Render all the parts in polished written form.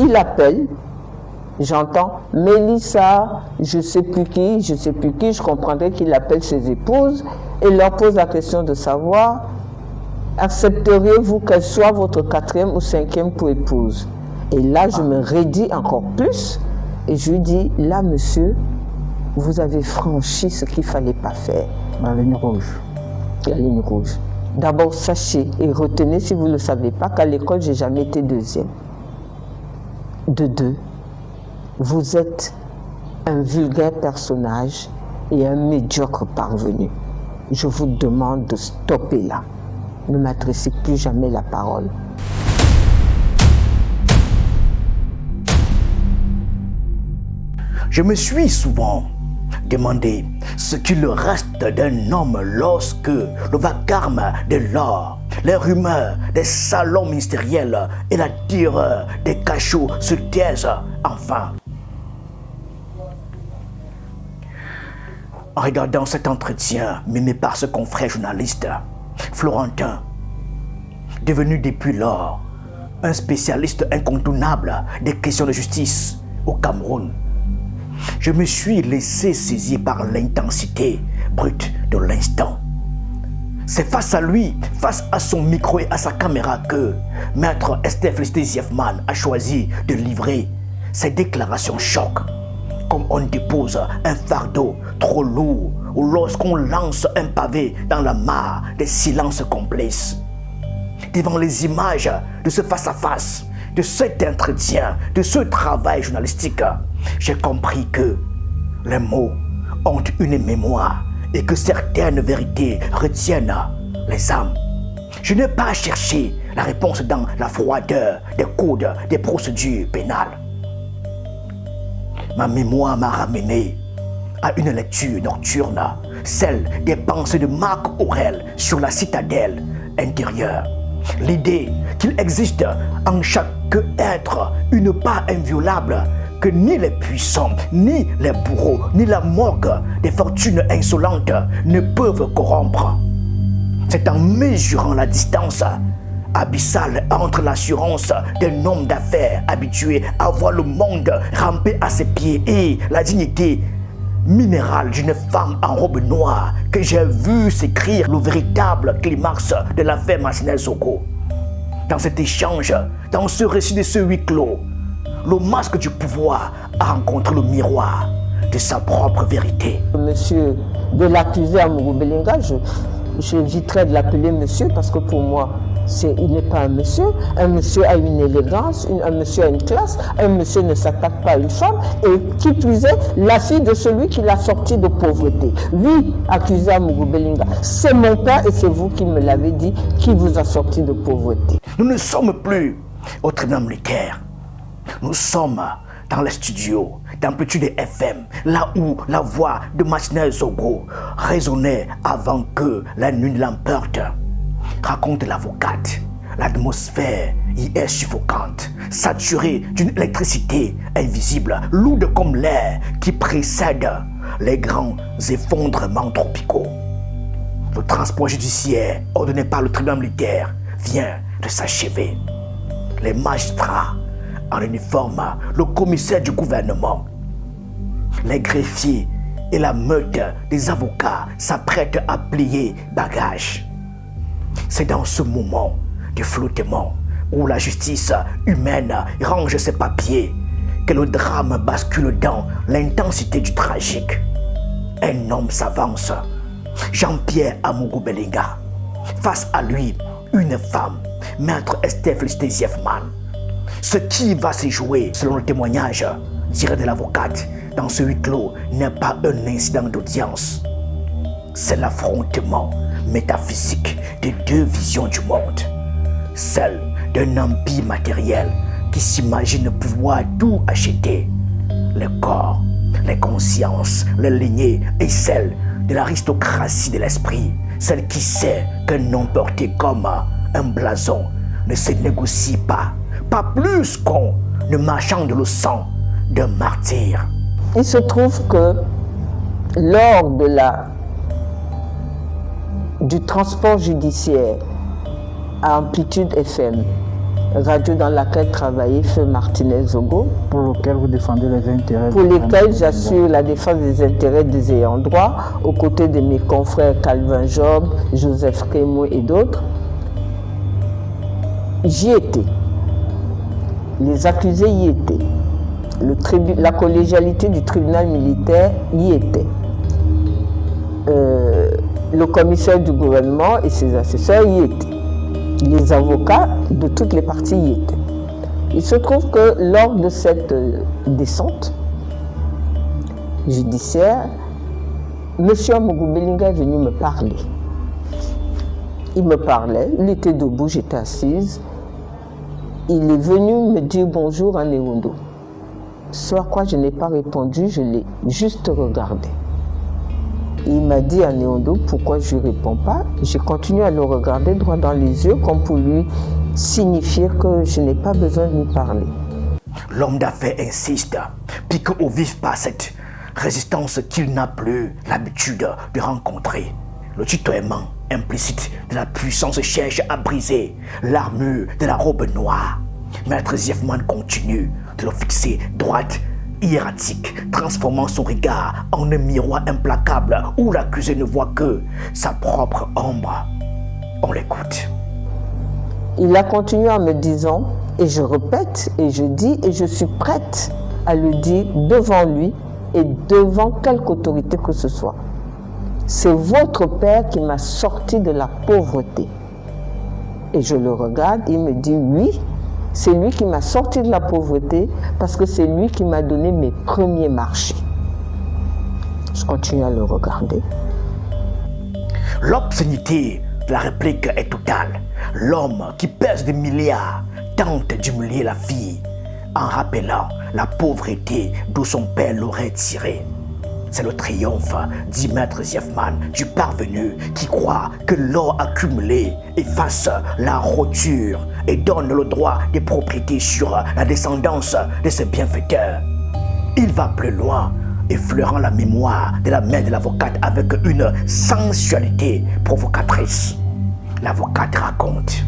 il appelle, j'entends Mélissa, je ne sais plus qui, je comprendrais qu'il appelle ses épouses et leur pose la question de savoir, accepteriez-vous qu'elle soit votre 4e ou 5e pour épouse? Et là, je me raidis encore plus et je lui dis, là, monsieur, vous avez franchi ce qu'il ne fallait pas faire. La ligne rouge. La ligne rouge. D'abord, sachez et retenez, si vous ne le savez pas, qu'à l'école, je n'ai jamais été 2e. De 2, vous êtes un vulgaire personnage et un médiocre parvenu. Je vous demande de stopper là. Ne m'adressez plus jamais la parole. Je me suis souvent demandé ce qu'il reste d'un homme lorsque le vacarme de l'or, les rumeurs des salons ministériels et la terreur des cachots se taisent enfin. En regardant cet entretien mené par ce confrère journaliste, Florentin, devenu depuis lors un spécialiste incontournable des questions de justice au Cameroun, je me suis laissé saisir par l'intensité brute de l'instant. C'est face à lui, face à son micro et à sa caméra que Maître Esther Félicité Ziefman a choisi de livrer ses déclarations choc. Comme on dépose un fardeau trop lourd ou lorsqu'on lance un pavé dans la mare des silences complices. Devant les images de ce face-à-face, de cet entretien, de ce travail journalistique, j'ai compris que les mots ont une mémoire et que certaines vérités retiennent les âmes. Je n'ai pas cherché la réponse dans la froideur des codes des procédures pénales. Ma mémoire m'a ramené à une lecture nocturne, celle des pensées de Marc Aurèle sur la citadelle intérieure. L'idée qu'il existe en chaque être une part inviolable que ni les puissants, ni les bourreaux, ni la morgue des fortunes insolentes ne peuvent corrompre. C'est en mesurant la distance abyssale entre l'assurance d'un homme d'affaires habitué à voir le monde ramper à ses pieds et la dignité minérale d'une femme en robe noire que j'ai vu s'écrire le véritable climax de l'affaire Massinel Soko. Dans cet échange, dans ce récit de ce huis clos, le masque du pouvoir a rencontré le miroir de sa propre vérité. Monsieur de l'accusé Amourou Belinga, j'éviterais de l'appeler monsieur parce que pour moi, il n'est pas un monsieur. Un monsieur a une élégance, un monsieur a une classe, un monsieur ne s'attaque pas à une femme et qui plus est, la fille de celui qui l'a sorti de pauvreté. Oui, accusé Amourou Belinga, c'est mon père et c'est vous qui me l'avez dit, qui vous a sorti de pauvreté. Nous ne sommes plus au tribunal militaire. Nous sommes dans les studios d'Amplitude FM, là où la voix de Massinel Soko résonnait avant que la nuit ne l'emporte. Raconte l'avocate, l'atmosphère y est suffocante, saturée d'une électricité invisible, lourde comme l'air qui précède les grands effondrements tropicaux. Le transport judiciaire ordonné par le tribunal militaire vient de s'achever. Les magistrats en uniforme, le commissaire du gouvernement, les greffiers et la meute des avocats s'apprêtent à plier bagages. C'est dans ce moment de flottement où la justice humaine range ses papiers que le drame bascule dans l'intensité du tragique. Un homme s'avance, Jean-Pierre Amourou Belinga. Face à lui, une femme, Maître Esther Félicité Ziefman. Ce qui va se jouer, selon le témoignage tiré de l'avocate, dans ce huis clos n'est pas un incident d'audience. C'est l'affrontement métaphysique de deux visions du monde. Celle d'un empire matériel qui s'imagine pouvoir tout acheter. Les corps, les consciences, les lignées et celle de l'aristocratie de l'esprit. Celle qui sait qu'un nom porté comme un blason ne se négocie pas plus qu'on ne marchande le sang d'un martyr. Il se trouve que lors du transport judiciaire à Amplitude FM, radio dans laquelle travaillait Feu Martinez Zogo, pour lequel vous défendez les intérêts. pour lesquels j'assure la défense des intérêts des ayants droit, aux côtés de mes confrères Calvin Job, Joseph Kémou et d'autres. J'y étais. Les accusés y étaient. La collégialité du tribunal militaire y était. Le commissaire du gouvernement et ses assesseurs y étaient. Les avocats de toutes les parties y étaient. Il se trouve que lors de cette descente judiciaire, M. Amougou Belinga est venu me parler. Il me parlait, il était debout, j'étais assise. Il est venu me dire bonjour à Néondo. Ce à quoi je n'ai pas répondu, je l'ai juste regardé. Il m'a dit à Néondo pourquoi je ne lui réponds pas. J'ai continué à le regarder droit dans les yeux comme pour lui signifier que je n'ai pas besoin de lui parler. L'homme d'affaires insiste, pique au vif par cette résistance qu'il n'a plus l'habitude de rencontrer. Le tutoiement implicite de la puissance cherche à briser l'armure de la robe noire. Maître Ziefman continue de le fixer droite, hiératique, transformant son regard en un miroir implacable où l'accusé ne voit que sa propre ombre. On l'écoute. Il a continué en me disant, et je répète, et je dis, et je suis prête à le dire devant lui et devant quelque autorité que ce soit. C'est votre père qui m'a sorti de la pauvreté. Et je le regarde, il me dit oui, c'est lui qui m'a sorti de la pauvreté parce que c'est lui qui m'a donné mes premiers marchés. Je continue à le regarder. L'obscénité de la réplique est totale. L'homme qui pèse des milliards tente d'humilier la fille en rappelant la pauvreté d'où son père l'aurait tiré. C'est le triomphe, dit Maître Ziefman, du parvenu qui croit que l'or accumulé efface la roture et donne le droit des propriétés sur la descendance de ses bienfaiteurs. Il va plus loin, effleurant la mémoire de la mère de l'avocate avec une sensualité provocatrice. L'avocate raconte.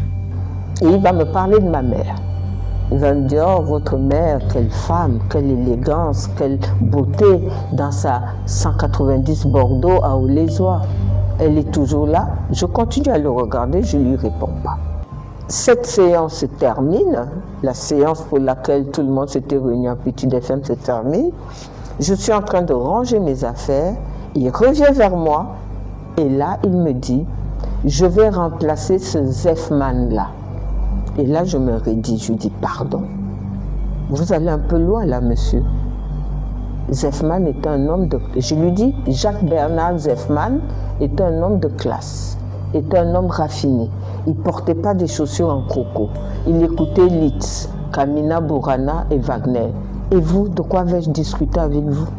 Et il va me parler de ma mère. Il va me dire, oh, votre mère, quelle femme, quelle élégance, quelle beauté dans sa 190 Bordeaux à Aulézois. Elle est toujours là. Je continue à le regarder, je ne lui réponds pas. Cette séance se termine, la séance pour laquelle tout le monde s'était réuni en Petit FM se termine. Je suis en train de ranger mes affaires, il revient vers moi et là il me dit, je vais remplacer ce Ziefman-là. Et là, je me redis, je lui dis, pardon, vous allez un peu loin là, monsieur. Ziefman est un homme de... Je lui dis, Jacques-Bernard Ziefman est un homme de classe, est un homme raffiné. Il ne portait pas des chaussures en coco. Il écoutait Liszt, Kamina Burana et Wagner. Et vous, de quoi vais-je discuter avec vous?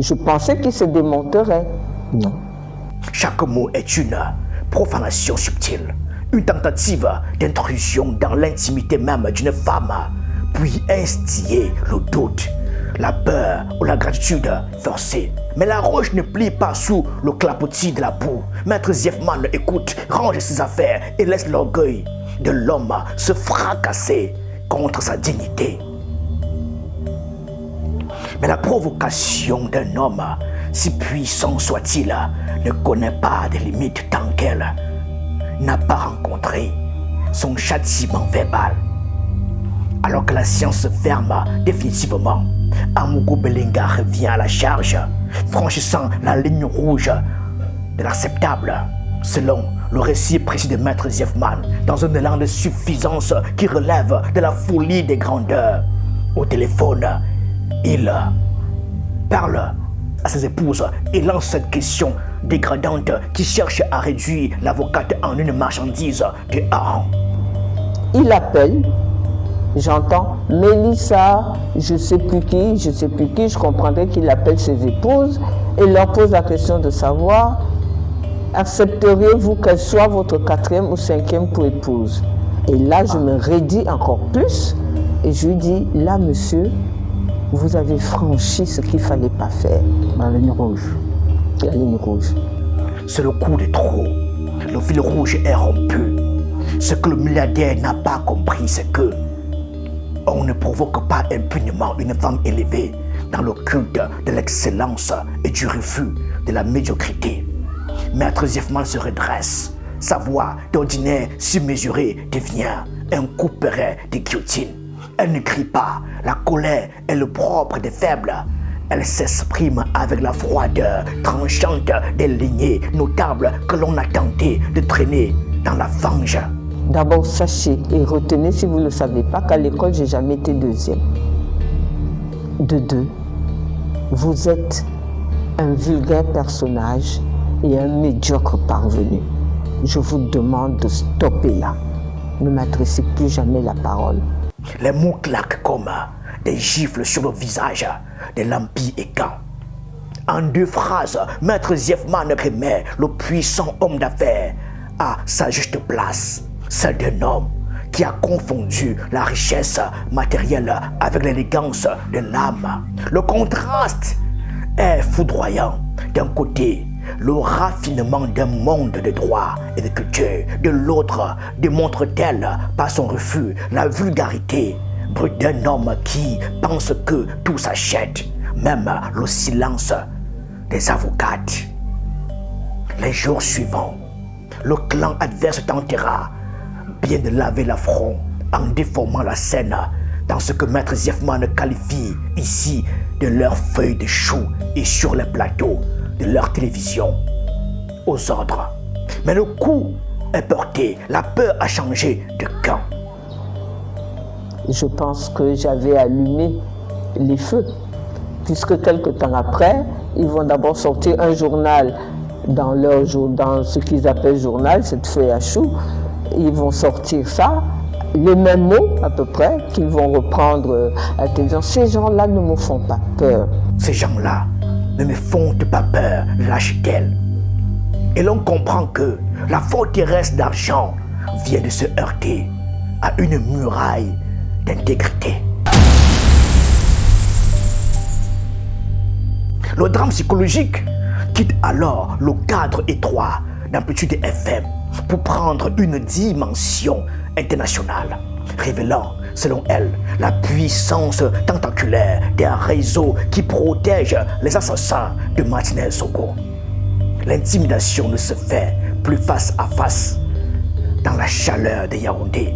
Je pensais qu'il se démonterait. Non. Chaque mot est une profanation subtile. Une tentative d'intrusion dans l'intimité même d'une femme, puis instiller le doute, la peur ou la gratitude forcée. Mais la roche ne plie pas sous le clapotis de la boue. Maître Ziefman écoute, range ses affaires et laisse l'orgueil de l'homme se fracasser contre sa dignité. Mais la provocation d'un homme, si puissant soit-il, ne connaît pas de limites tant qu'elle n'a pas rencontré son châtiment verbal. Alors que la science se ferme définitivement, Amougou Belinga revient à la charge, franchissant la ligne rouge de l'acceptable, selon le récit précis de Maître Ziefman, dans un élan de suffisance qui relève de la folie des grandeurs. Au téléphone, il parle à ses épouses et lance cette question dégradante qui cherche à réduire l'avocate en une marchandise de hareng. Il appelle, j'entends Mélissa, je sais plus qui, je comprendrais qu'il appelle ses épouses et leur pose la question de savoir, accepteriez-vous qu'elle soit votre 4e ou 5e pour épouse? Et là, je me raidis encore plus et je lui dis, là, monsieur, vous avez franchi ce qu'il ne fallait pas faire. La ligne rouge. La ligne rouge. C'est le coup de trop. Le fil rouge est rompu. Ce que le milliardaire n'a pas compris, c'est que on ne provoque pas impunément une femme élevée dans le culte de l'excellence et du refus de la médiocrité. Maître Zeffman se redresse. Sa voix d'ordinaire surmesurée devient un couperet de guillotine. Elle ne crie pas. La colère est le propre des faibles. Elle s'exprime avec la froideur tranchante des lignées notables que l'on a tenté de traîner dans la fange. D'abord, sachez et retenez, si vous ne le savez pas, qu'à l'école, j'ai jamais été deuxième. De deux, vous êtes un vulgaire personnage et un médiocre parvenu. Je vous demande de stopper là. Ne m'adressez plus jamais la parole. Les mots claquent comme des gifles sur le visage de l'Empire Écan. En 2 phrases, Maître Zeffman remet le puissant homme d'affaires à sa juste place, celle d'un homme qui a confondu la richesse matérielle avec l'élégance de l'âme. Le contraste est foudroyant. D'un côté, le raffinement d'un monde de droit et de culture. De l'autre, démontre-t-elle par son refus la vulgarité brute d'un homme qui pense que tout s'achète, même le silence des avocates. Les jours suivants, le clan adverse tentera bien de laver l'affront en déformant la scène dans ce que Maître Zeffman qualifie ici de leur feuille de chou et sur les plateaux de leur télévision aux ordres. Mais le coup est porté, la peur a changé de camp. Je pense que j'avais allumé les feux, puisque quelque temps après, ils vont d'abord sortir un journal dans ce qu'ils appellent journal, cette feuille à chou. Ils vont sortir ça, les mêmes mots à peu près, qu'ils vont reprendre à la télévision. Ces gens-là ne me font pas peur. Ces gens-là ne me font pas peur, lâche-t-elle. Et l'on comprend que la forteresse d'argent vient de se heurter à une muraille d'intégrité. Le drame psychologique quitte alors le cadre étroit d'Amplitude FM pour prendre une dimension internationale, révélant, selon elle, la puissance tentaculaire d'un réseau qui protège les assassins de Martinez-Zogo. L'intimidation ne se fait plus face à face dans la chaleur de Yaoundé.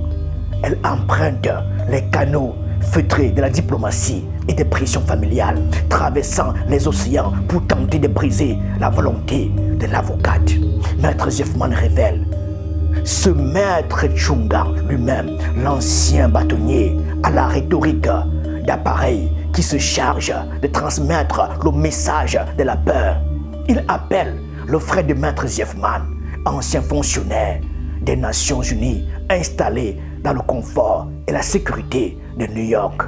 Elle emprunte les canaux feutrés de la diplomatie et des pressions familiales, traversant les océans pour tenter de briser la volonté de l'avocate. Maître Zeffman révèle ce Maître Tchunga lui-même, l'ancien bâtonnier à la rhétorique d'appareil qui se charge de transmettre le message de la peur. Il appelle le frère de Maître Zeffman, ancien fonctionnaire des Nations Unies installé dans le confort et la sécurité de New York.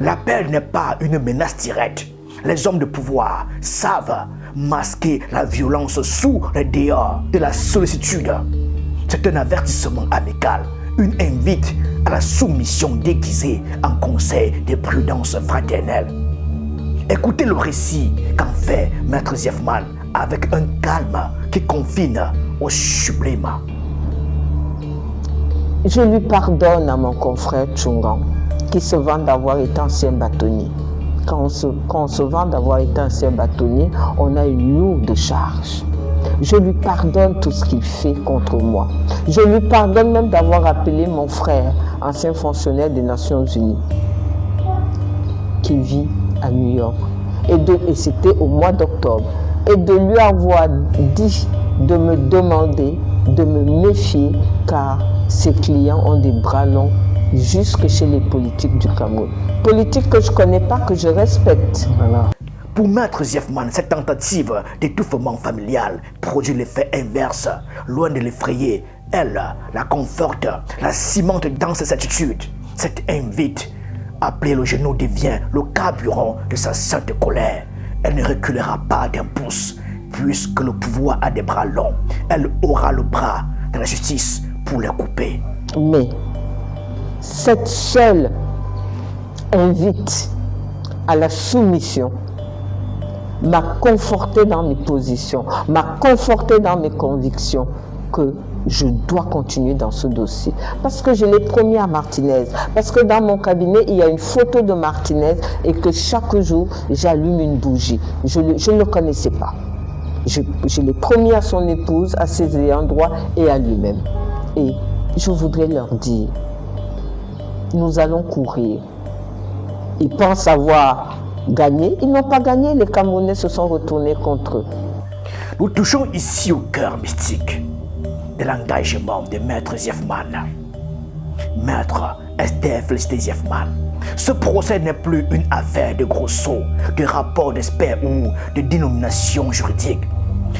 L'appel n'est pas une menace directe. Les hommes de pouvoir savent masquer la violence sous les dehors de la sollicitude. C'est un avertissement amical, une invite à la soumission déguisée en conseil de prudence fraternelle. Écoutez le récit qu'en fait Maître Zeffman avec un calme qui confine au sublime. Je lui pardonne à mon confrère Tchunga, qui se vant d'avoir été ancien bâtonnier. Quand on se vant d'avoir été ancien bâtonnier, on a une lourde charge. Je lui pardonne tout ce qu'il fait contre moi. Je lui pardonne même d'avoir appelé mon frère, ancien fonctionnaire des Nations Unies, qui vit à New York. Et c'était au mois d'octobre. Et de lui avoir dit de me demander de me méfier, car ses clients ont des bras longs jusque chez les politiques du Cameroun. Politiques que je ne connais pas, que je respecte. Voilà. Pour Maître Zeffman, cette tentative d'étouffement familial produit l'effet inverse. Loin de l'effrayer, elle la conforte, la cimente dans ses attitudes. Cette invite à plier le genou devient le carburant de sa sainte colère. Elle ne reculera pas d'un pouce, puisque le pouvoir a des bras longs. Elle aura le bras de la justice pour les couper. Mais cette seule invite à la soumission m'a conforté dans mes positions, m'a conforté dans mes convictions. que je dois continuer dans ce dossier. Parce que je l'ai promis à Martinez. Parce que dans mon cabinet, il y a une photo de Martinez et que chaque jour, j'allume une bougie. Je ne le connaissais pas. Je l'ai promis à son épouse, à ses ayants droit et à lui-même. Et je voudrais leur dire, nous allons courir. Ils pensent avoir gagné. Ils n'ont pas gagné. Les Camerounais se sont retournés contre eux. Nous touchons ici au cœur mystique de l'engagement de Maître Ziefman. Maître Esther Félicité Ziefman. Ce procès n'est plus une affaire de gros sauts, de rapports d'experts ou de dénominations juridiques.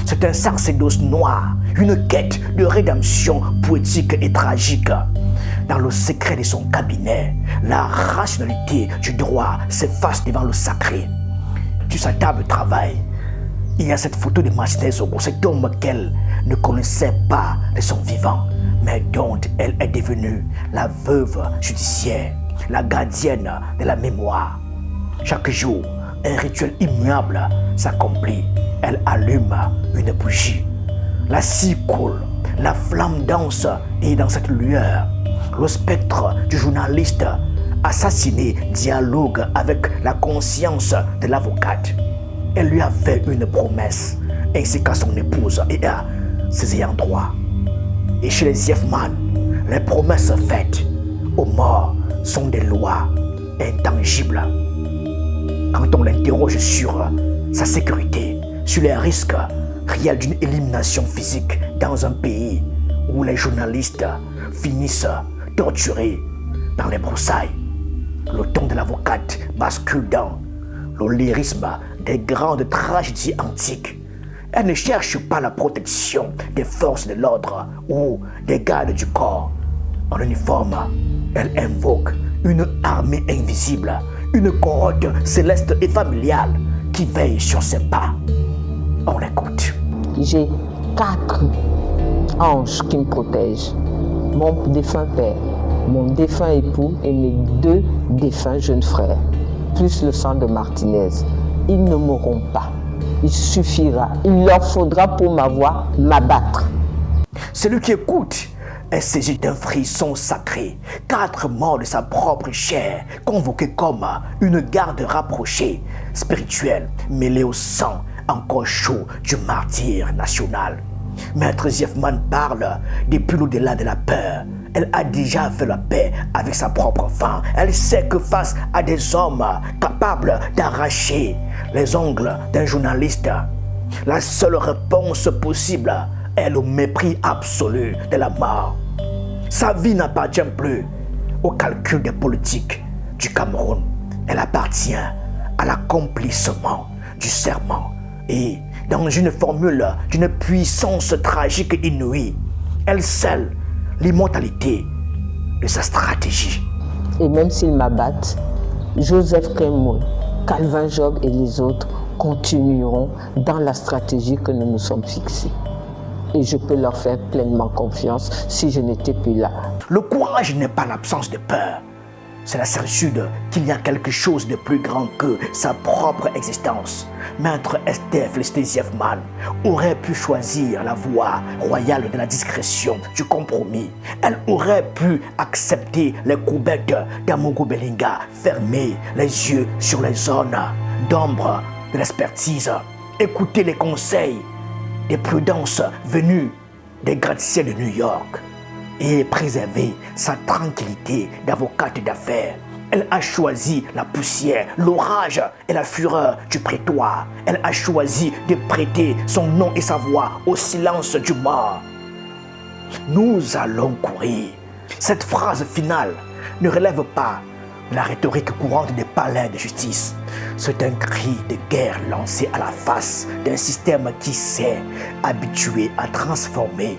C'est un sacerdoce noir, une quête de rédemption poétique et tragique. Dans le secret de son cabinet, la rationalité du droit s'efface devant le sacré. Sur sa table de travail, il y a cette photo de Martinez Zogo, cet homme qu'elle ne connaissait pas de son vivant, mais dont elle est devenue la veuve judiciaire, la gardienne de la mémoire. Chaque jour, un rituel immuable s'accomplit. Elle allume une bougie. La scie coule, la flamme danse et dans cette lueur, le spectre du journaliste assassiné dialogue avec la conscience de l'avocate. Elle lui a fait une promesse, ainsi qu'à son épouse et à ses ayants droit. Et chez les Ziefman, les promesses faites aux morts sont des lois intangibles. Quand on l'interroge sur sa sécurité, sur les risques réels d'une élimination physique dans un pays où les journalistes finissent torturés dans les broussailles, le ton de l'avocate bascule dans le lyrisme des grandes tragédies antiques. Elle ne cherche pas la protection des forces de l'ordre ou des gardes du corps. En uniforme, elle invoque une armée invisible, une cohorte céleste et familiale qui veille sur ses pas. On l'écoute. J'ai 4 anges qui me protègent. Mon défunt père, mon défunt époux et mes 2 défunts jeunes frères, plus le sang de Martinez. Ils ne mourront pas. Il suffira, il leur faudra pour m'avoir m'abattre. Celui qui écoute est saisi d'un frisson sacré. 4 morts de sa propre chair, convoqués comme une garde rapprochée, spirituelle, mêlée au sang encore chaud du martyr national. Maître Ziefman parle depuis l'au-delà de la peur. Elle a déjà fait la paix avec sa propre faim. Elle sait que face à des hommes capables d'arracher les ongles d'un journaliste, la seule réponse possible est le mépris absolu de la mort. Sa vie n'appartient plus au calcul des politiques du Cameroun. Elle appartient à l'accomplissement du serment. Et dans une formule d'une puissance tragique inouïe, elle scelle l'immortalité de sa stratégie. Et même s'ils m'abattent, Joseph Kemoun, Calvin Job et les autres continueront dans la stratégie que nous nous sommes fixés. Et je peux leur faire pleinement confiance si je n'étais plus là. Le courage n'est pas l'absence de peur. C'est la certitude qu'il y a quelque chose de plus grand que sa propre existence. Maître Esther Félicité Ziefman aurait pu choisir la voie royale de la discrétion, du compromis. Elle aurait pu accepter les courbettes d'Amogo Belinga, fermer les yeux sur les zones d'ombre de l'expertise, écouter les conseils des prudences venues des gratte-ciels de New York et préserver sa tranquillité d'avocate d'affaires. Elle a choisi la poussière, l'orage et la fureur du prétoire. Elle a choisi de prêter son nom et sa voix au silence du mort. Nous allons courir. Cette phrase finale ne relève pas de la rhétorique courante des palais de justice. C'est un cri de guerre lancé à la face d'un système qui s'est habitué à transformer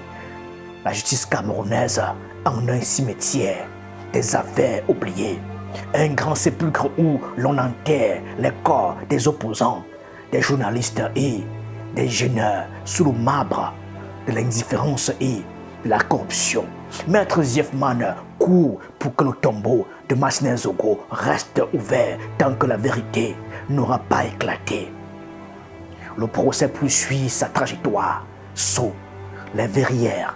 la justice camerounaise en un cimetière des affaires oubliées. Un grand sépulcre où l'on enterre les corps des opposants, des journalistes et des gêneurs sous le marbre de l'indifférence et de la corruption. Maître Ziefman court pour que le tombeau de Martinez Zogo reste ouvert tant que la vérité n'aura pas éclaté. Le procès poursuit sa trajectoire sous les verrières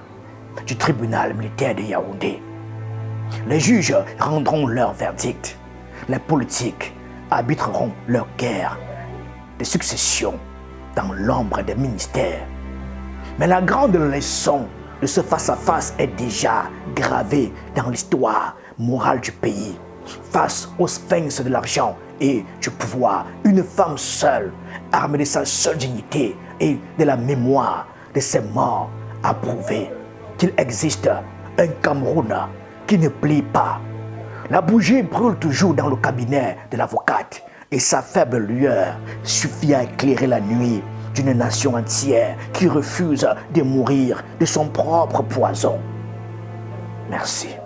du tribunal militaire de Yaoundé. Les juges rendront leur verdict. Les politiques arbitreront leur guerre de succession dans l'ombre des ministères. Mais la grande leçon de ce face-à-face est déjà gravée dans l'histoire morale du pays. Face au sphinx de l'argent et du pouvoir, une femme seule, armée de sa seule dignité et de la mémoire de ses morts, a prouvé qu'il existe un Cameroun qui ne plie pas. La bougie brûle toujours dans le cabinet de l'avocate et sa faible lueur suffit à éclairer la nuit d'une nation entière qui refuse de mourir de son propre poison. Merci.